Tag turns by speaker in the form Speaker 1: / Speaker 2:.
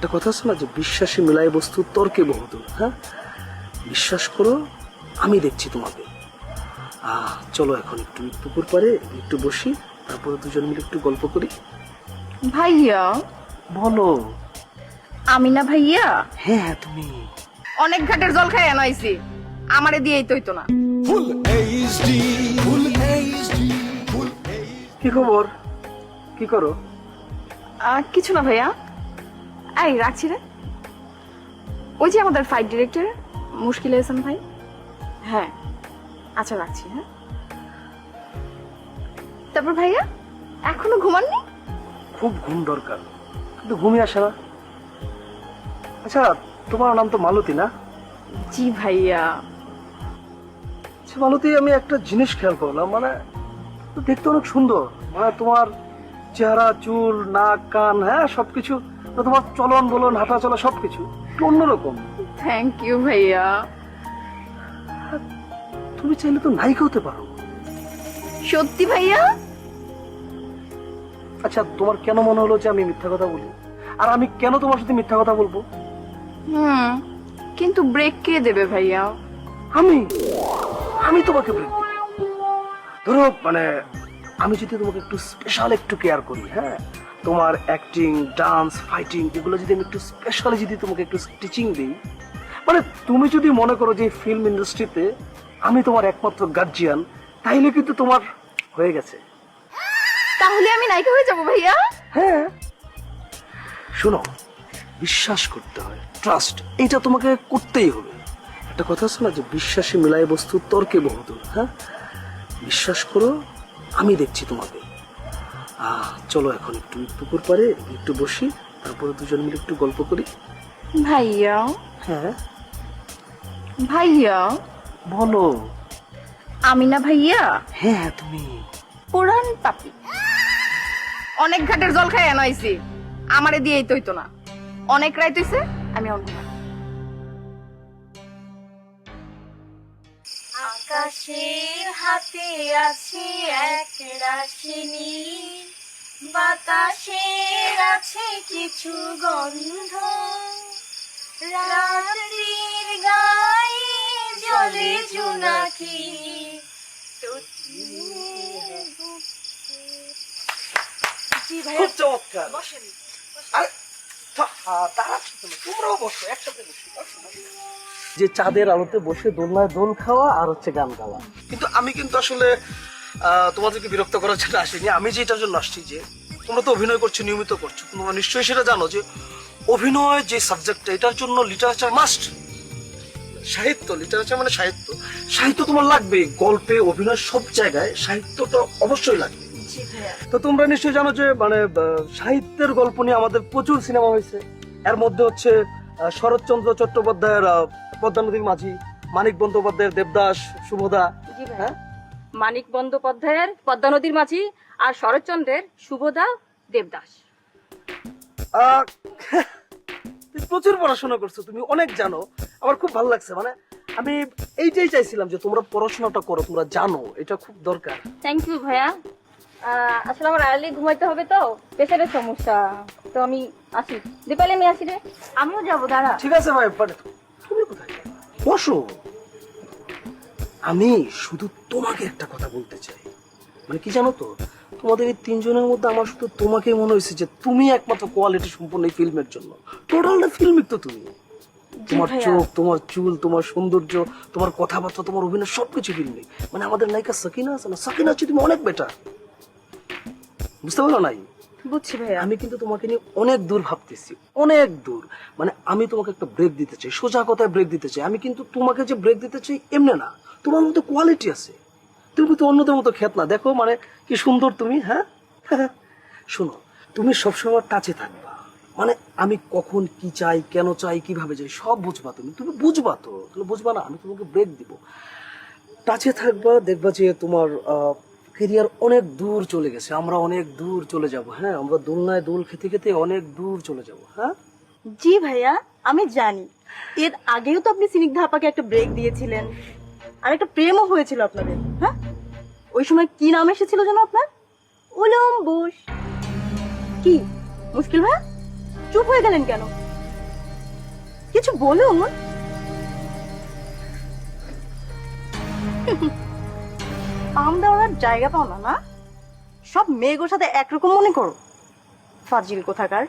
Speaker 1: একটা কথা আছে না যে বিশ্বাসে মিলায় বস্তু তর্কে বহুদূর। হ্যাঁ, বিশ্বাস করো, আমি দেখছি তোমাকে। চলো এখন একটু পুকুর পাড়ে একটু বসি, তারপরে দুজন মিলে একটু গল্প করি।
Speaker 2: ভাইয়া,
Speaker 1: বলো।
Speaker 2: আমি না ভাইয়া?
Speaker 1: হ্যাঁ হ্যাঁ, তুমি।
Speaker 2: অনেক ঘাটের জল খাই আনাইছি, আমারে দিয়েই তো হইতো না।
Speaker 1: কি খবর, কি করো?
Speaker 2: কিছু না ভাইয়া। এই রাখছি রে। ওই যে আমাদের ফাইট ডিরেক্টর মুশকিল হাসান ভাই। হ্যাঁ আচ্ছা রাখছি। হ্যাঁ, তারপর ভাইয়া এখনো ঘুমাননি?
Speaker 1: খুব ঘুম দরকার, কিন্তু ঘুমিয়ে আসে না। আচ্ছা, তোমার নাম তো মালতী না?
Speaker 2: জি ভাইয়া।
Speaker 1: আচ্ছা মালতী, আমি একটা জিনিস খেয়াল করলাম, মানে দেখতে অনেক সুন্দর, মানে তোমার চেহারা, চুল, নাক, কান, হ্যাঁ সবকিছু, তোমার চলন বলন, হাঁটা চলা সবকিছু অন্যরকম।
Speaker 2: থ্যাংক ইউ ভাইয়া।
Speaker 1: তুমি চাইলে তো নায়িকা হতে পারো।
Speaker 2: সত্যি ভাইয়া?
Speaker 1: আচ্ছা, তোমার কেন মনে হলো যে আমি মিথ্যা কথা বলি? আর আমি কেন তোমার সাথে মিথ্যা কথা বলবো?
Speaker 2: কিন্তু ব্রেক কে দেবে ভাইয়া?
Speaker 1: আমি আমি তোমাকে ব্রেক দেব। ধরো মানে আমি যদি তোমাকে একটু স্পেশাল একটু কেয়ার করি, হ্যাঁ, তোমার অ্যাক্টিং, ডান্স, ফাইটিং এগুলো যদি আমি একটু স্পেশালি যদি তোমাকে একটু টিচিং দিই, মানে তুমি যদি মনে করো যে ফিল্ম ইন্ডাস্ট্রিতে আমি তোমার একমাত্র গার্জিয়ান, তাইলে কিন্তু তোমার হয়ে গেছে।
Speaker 2: তাহলে আমি নায়িকা হয়ে যাবো ভাইয়া?
Speaker 1: হ্যাঁ, শোনো, বিশ্বাস করতে হয়, ট্রাস্ট, এটা তোমাকে করতেই হবে। একটা কথা আছে না যে বিশ্বাসে মিলায় বস্তু তর্কে বহুদূর। হ্যাঁ, বিশ্বাস করো, আমি দেখছি তোমাকে। চলো এখন একটু পুকুর পাড়ে একটু বসি, তারপরে দুজন মিলে একটু গল্প করি।
Speaker 2: ভাইয়া।
Speaker 1: হ্যাঁ
Speaker 2: ভাইয়া,
Speaker 1: বলো।
Speaker 2: আমি না ভাইয়া?
Speaker 1: হ্যাঁ হ্যাঁ, তুমি।
Speaker 2: পুরান পাপি। অনেক ঘাটের জল খাই আনাইছি, আমারে দিয়েই তো হইতো না। অনেক রাত হইছে, আমি অন্য।
Speaker 3: আকাশের হাতে আছে এক রাশি নীল, বাতাসের আছে কিছু গন্ধ, রাত্রির গায়ে জলে জোনাকি।
Speaker 1: খুব চমৎকার। আরে, তোমরাও বসো, একসাথে বসি। যে চাঁদের আলোতে বসে দোলনায় দোল খাওয়া আর হচ্ছে গান গাওয়া। কিন্তু আমি কিন্তু আসলে তোমাদেরকে বিরক্ত করার জন্য আসিনি। আমি যেটার জন্য আসছি, যে তোমরা তো অভিনয় করছো, নিয়মিত করছো, তোমরা নিশ্চয়ই সেটা জানো যে অভিনয় যে সাবজেক্টটা, এটার জন্য লিটারেচার মাস্ট। সাহিত্য, লিটারেচার মানে সাহিত্য, সাহিত্য তোমার লাগবে। গল্পে, অভিনয়, সব জায়গায় সাহিত্যটা অবশ্যই লাগবে। তো তোমরা নিশ্চয়ই জানো যে মানে সাহিত্যের গল্প নিয়ে আমাদের প্রচুর সিনেমা হয়েছে। এর মধ্যে হচ্ছে শরৎচন্দ্র চট্টোপাধ্যায়ের পদ্মা নদীর মাঝি, মানিক বন্দ্যোপাধ্যায়ের দেবদাস, শুভদা।
Speaker 4: হ্যাঁ, মানিক বন্দ্যোপাধ্যায়ের পদ্মা নদীর মাঝি আর শরৎচন্দ্রের শুভদা, দেবদাস।
Speaker 1: তুমি প্রচুর পড়াশোনা করছো, তুমি অনেক জানো, আমার খুব ভালো লাগছে। মানে আমি এইটাই চাইছিলাম যে তোমরা পড়াশোনাটা করো, তোমরা জানো, এটা খুব দরকার।
Speaker 4: থ্যাংক ইউ ভাইয়া। আসলে আমার আর্লি ঘুমাইতে হবে তো, প্রেশারের সমস্যা, তো আমি আসি। দীপালি, আমি আসি রে।
Speaker 3: আমিও যাবো, দাঁড়া।
Speaker 1: ঠিক আছে ভাই, তুমি কোথায় যাবে? বসো। আমি শুধু তোমাকে একটা কথা বলতে চাই, মানে কি জানো তো, তোমাদের এই তিনজনের মধ্যে আমার শুধু তোমাকেই মনে হয়েছে যে তুমি একমাত্র কোয়ালিটি সম্পন্ন এই ফিল্মের জন্য। টোটালটা ফিল্মিক তো তুমি। তোমার চোখ, তোমার চুল, তোমার সৌন্দর্য, তোমার কথাবার্তা, তোমার অভিনয়, সবকিছু ফিল্মিক। মানে আমাদের নায়িকা সাকিনা আছে না, সাকিনা হচ্ছে তুমি অনেক বেটার। বুঝতে পারো নাই?
Speaker 2: বুঝছি ভাইয়া।
Speaker 1: আমি কিন্তু তোমাকে নিয়ে অনেক দূর ভাবতেছি, অনেক দূর। মানে আমি তোমাকে একটা ব্রেক দিতে চাই, সোজা কথায় ব্রেক দিতে চাই। আমি কিন্তু তোমাকে যে ব্রেক দিতে চাই এমনি না, তোমার মধ্যে কোয়ালিটি আছে, তুমি তো অন্যদের মতো খ্যাত না। দেখো মানে কি সুন্দর তুমি। হ্যাঁ শোনো, তুমি সবসময় টাচে থাকবা, মানে আমি কখন কি চাই, কেন চাই, কিভাবে চাই, সব বুঝবা। তুমি বুঝবা তো, তুমি বুঝবা না, আমি তোমাকে ব্রেক দিব। টাচে থাকবা, দেখবা যে তোমার ক্যারিয়ার অনেক দূর চলে গেছে, আমরা অনেক দূর চলে যাব। হ্যাঁ, আমরা দোলনায় দোল খেতে খেতে অনেক দূর চলে যাব। হ্যাঁ
Speaker 3: জি ভাইয়া, আমি জানি। এর আগেও তো আপনি স্নিগ্ধা আপাকে একটা ব্রেক দিয়েছিলেন, আর একটা প্রেমও হয়েছিল আপনাদের। হ্যাঁ, ওই সময় কি নাম এসেছিল যেন আপনার? উলম্বুস। কি মুশকিল ভাইয়া, চুপ হয়ে গেলেন কেন? কিছু বলুন। পাম দেওয়ার জায়গা পাও না, না? সব মেয়েগুলোর সাথে একরকম মনে করো। ফাজিল কোথাকার।